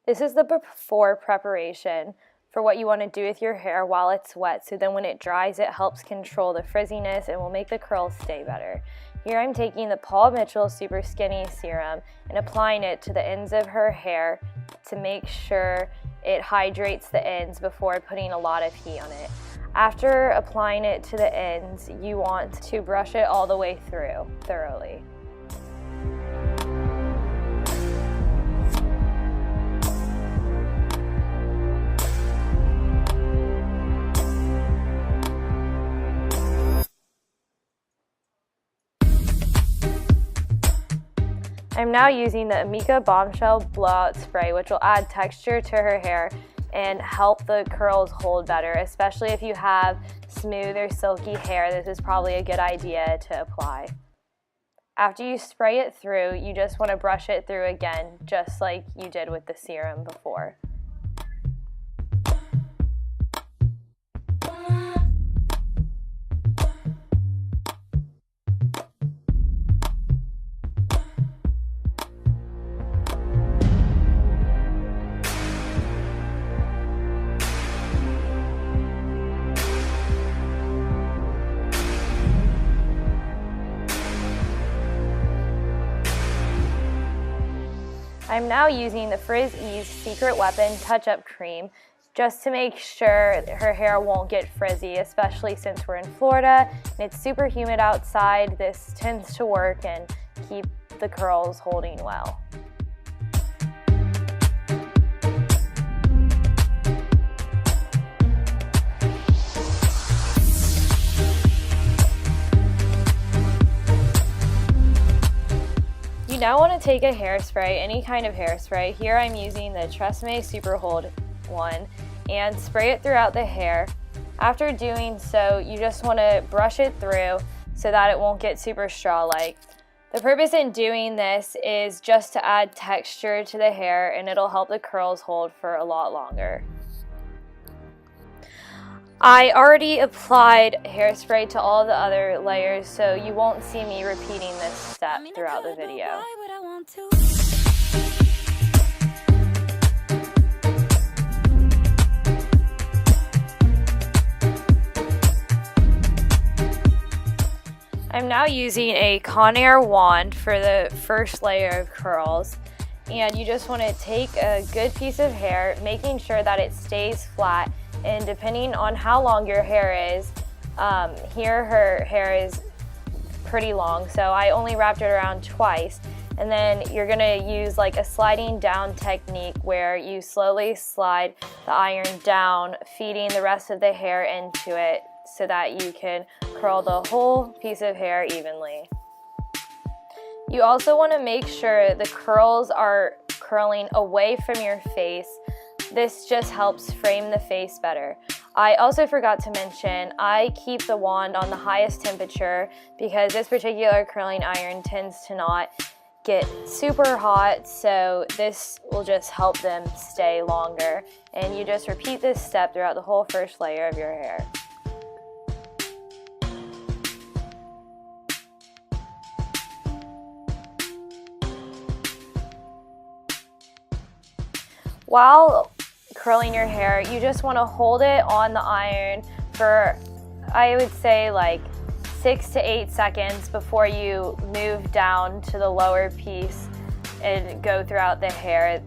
This is the before preparation for what you want to do with your hair while it's wet, so then when it dries it helps control the frizziness and will make the curls stay better. Here I'm taking the Paul Mitchell Super Skinny Serum and applying it to the ends of her hair to make sure it hydrates the ends before putting a lot of heat on it. After applying it to the ends, you want to brush it all the way through thoroughly. I'm now using the Amika Bombshell Blowout Spray, which will add texture to her hair and help the curls hold better, especially if you have smooth or silky hair. This is probably a good idea to apply. After you spray it through, you just want to brush it through again, just like you did with the serum before. I'm now using the Frizz Ease Secret Weapon Touch-Up Cream just to make sure her hair won't get frizzy, especially since we're in Florida and it's super humid outside. This tends to work and keep the curls holding well. You now want to take a hairspray, any kind of hairspray. Here I'm using the Tresemme Super Hold one, and spray it throughout the hair. After doing so, you just want to brush it through so that it won't get super straw-like. The purpose in doing this is just to add texture to the hair, and it'll help the curls hold for a lot longer. I already applied hairspray to all the other layers, so you won't see me repeating this step throughout the video. I'm now using a Conair wand for the first layer of curls, and you just want to take a good piece of hair, making sure that it stays flat. And depending on how long your hair is, here her hair is pretty long, so I only wrapped it around twice. And then you're gonna use like a sliding down technique where you slowly slide the iron down, feeding the rest of the hair into it so that you can curl the whole piece of hair evenly. You also want to make sure the curls are curling away from your face. This just helps frame the face better. I also forgot to mention, I keep the wand on the highest temperature because this particular curling iron tends to not get super hot, so this will just help them stay longer. And you just repeat this step throughout the whole first layer of your hair. While curling your hair, you just want to hold it on the iron for, I would say, like 6 to 8 seconds before you move down to the lower piece and go throughout the hair.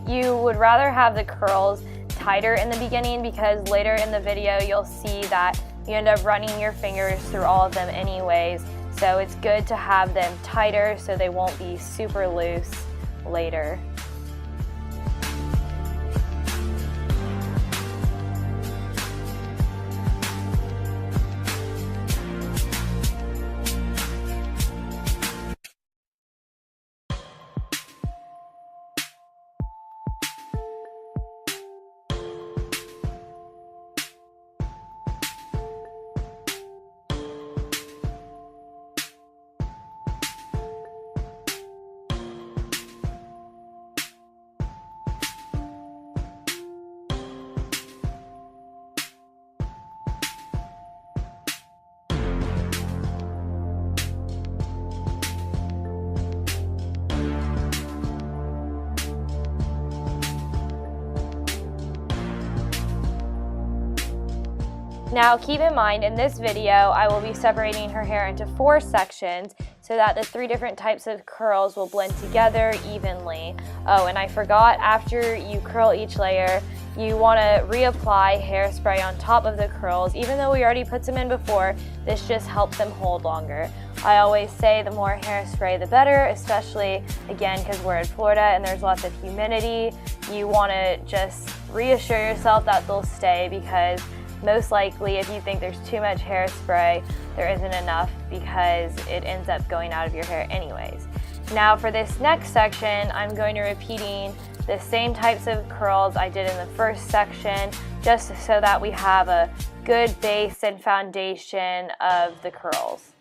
You would rather have the curls tighter in the beginning because later in the video you'll see that you end up running your fingers through all of them anyways. So it's good to have them tighter so they won't be super loose later. Now keep in mind, in this video I will be separating her hair into 4 sections so that the 3 different types of curls will blend together evenly. Oh, and I forgot, after you curl each layer, you want to reapply hairspray on top of the curls. Even though we already put some in before, this just helps them hold longer. I always say the more hairspray the better, especially again because we're in Florida and there's lots of humidity. You want to just reassure yourself that they'll stay, because most likely if you think there's too much hairspray, there isn't enough, because it ends up going out of your hair anyways. Now for this next section, I'm going to repeating the same types of curls I did in the first section, just so that we have a good base and foundation of the curls.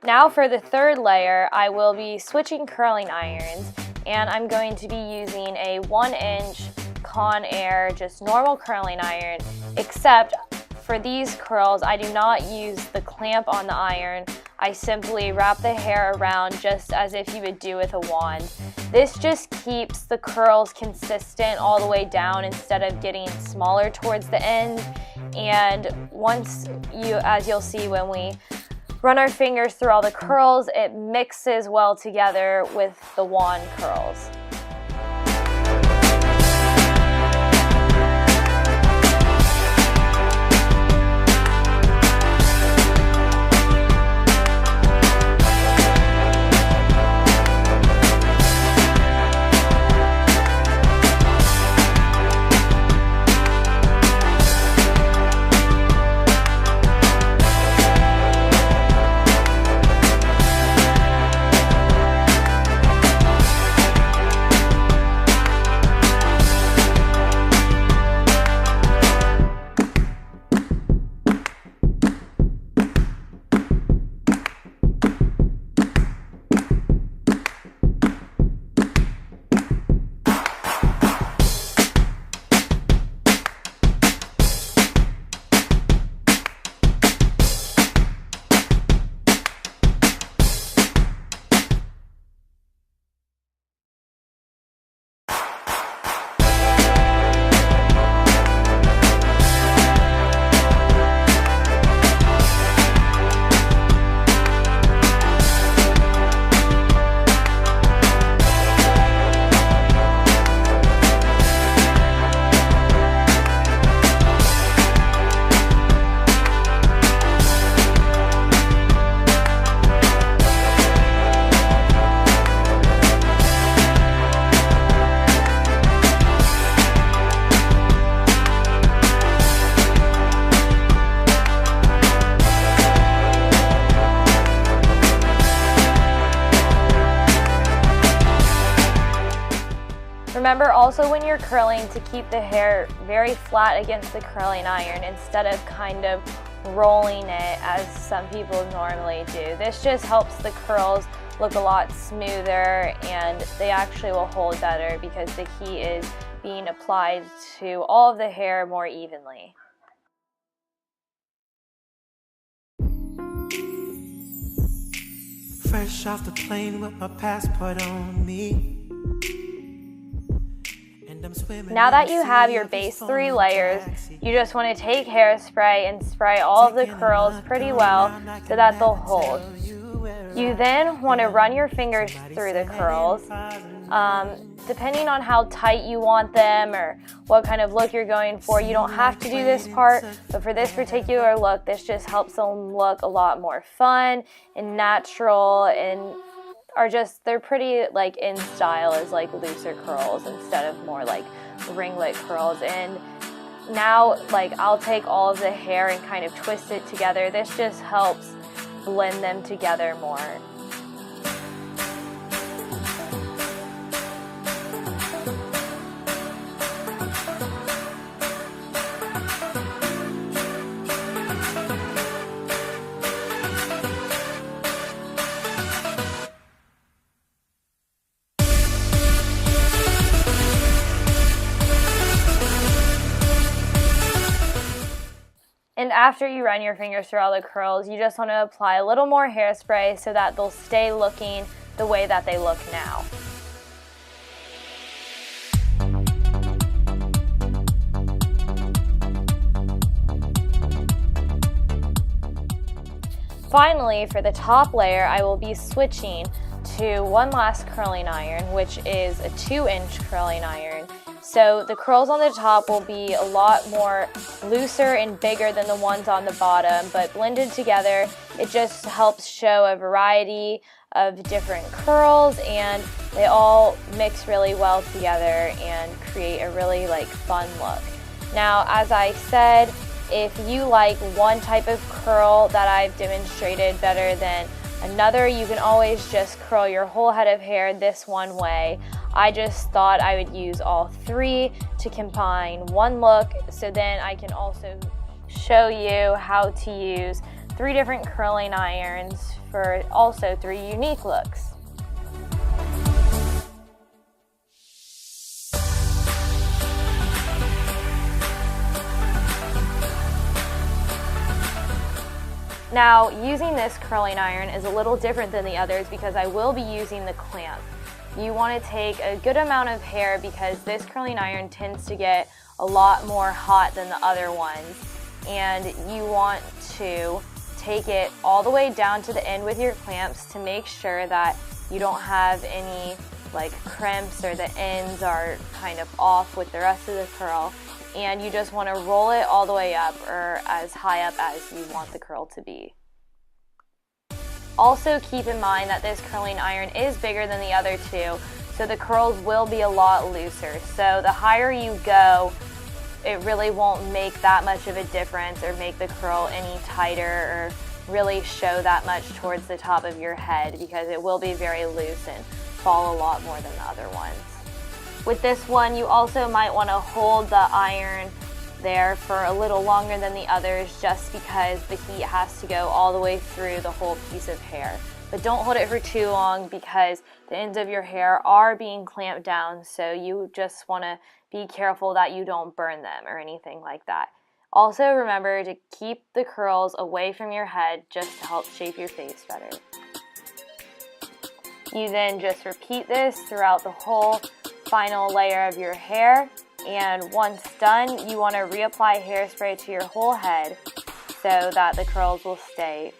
Now for the third layer, I will be switching curling irons, and I'm going to be using a 1-inch Conair, just normal curling iron, except for these curls, I do not use the clamp on the iron. I simply wrap the hair around just as if you would do with a wand. This just keeps the curls consistent all the way down instead of getting smaller towards the end. And once as you'll see when we run our fingers through all the curls, it mixes well together with the wand curls. Remember also when you're curling to keep the hair very flat against the curling iron instead of kind of rolling it as some people normally do. This just helps the curls look a lot smoother and they actually will hold better because the heat is being applied to all of the hair more evenly. Fresh off the plane with my passport on me. Now that you have your base 3 layers, you just want to take hairspray and spray all of the curls pretty well so that they'll hold. You then want to run your fingers through the curls. Depending on how tight you want them or what kind of look you're going for, you don't have to do this part, but for this particular look, this just helps them look a lot more fun and natural and they're pretty like in style as like looser curls instead of more like ringlet curls. And now like I'll take all of the hair and kind of twist it together. This just helps blend them together more. And after you run your fingers through all the curls, you just want to apply a little more hairspray so that they'll stay looking the way that they look now. Finally, for the top layer, I will be switching to one last curling iron, which is a 2-inch curling iron. So the curls on the top will be a lot more looser and bigger than the ones on the bottom, but blended together, it just helps show a variety of different curls and they all mix really well together and create a really like fun look. Now, as I said, if you like one type of curl that I've demonstrated better than another, you can always just curl your whole head of hair this one way. I just thought I would use all 3 to combine one look, so then I can also show you how to use 3 different curling irons for also 3 unique looks. Now, using this curling iron is a little different than the others because I will be using the clamp. You want to take a good amount of hair because this curling iron tends to get a lot more hot than the other ones. And you want to take it all the way down to the end with your clamps to make sure that you don't have any like crimps or the ends are kind of off with the rest of the curl. And you just want to roll it all the way up or as high up as you want the curl to be. Also keep in mind that this curling iron is bigger than the other 2, so the curls will be a lot looser. So the higher you go, it really won't make that much of a difference or make the curl any tighter or really show that much towards the top of your head because it will be very loose and fall a lot more than the other ones. With this one, you also might want to hold the iron there for a little longer than the others just because the heat has to go all the way through the whole piece of hair. But don't hold it for too long because the ends of your hair are being clamped down, so you just want to be careful that you don't burn them or anything like that. Also remember to keep the curls away from your head just to help shape your face better. You then just repeat this throughout the whole final layer of your hair, and once done, you want to reapply hairspray to your whole head so that the curls will stay.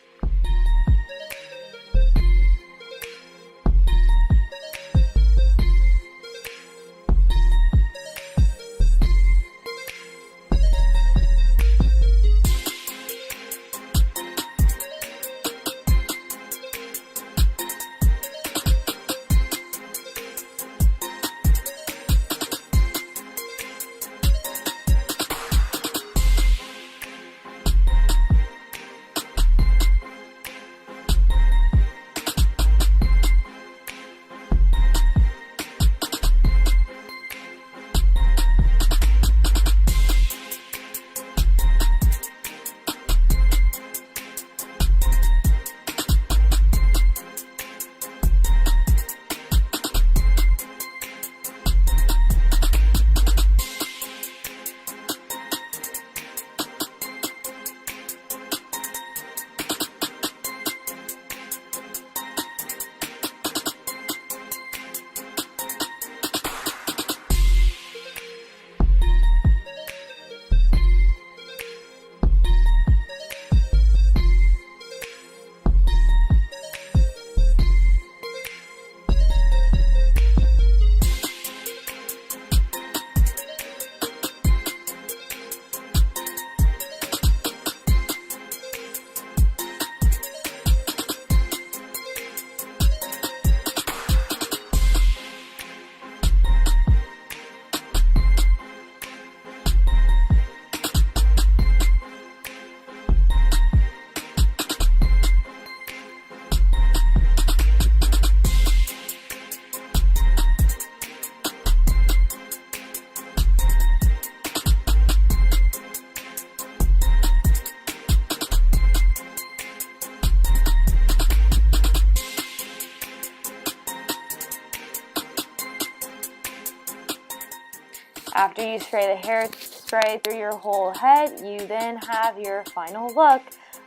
After you spray the hairspray through your whole head, you then have your final look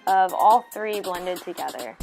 of all three blended together.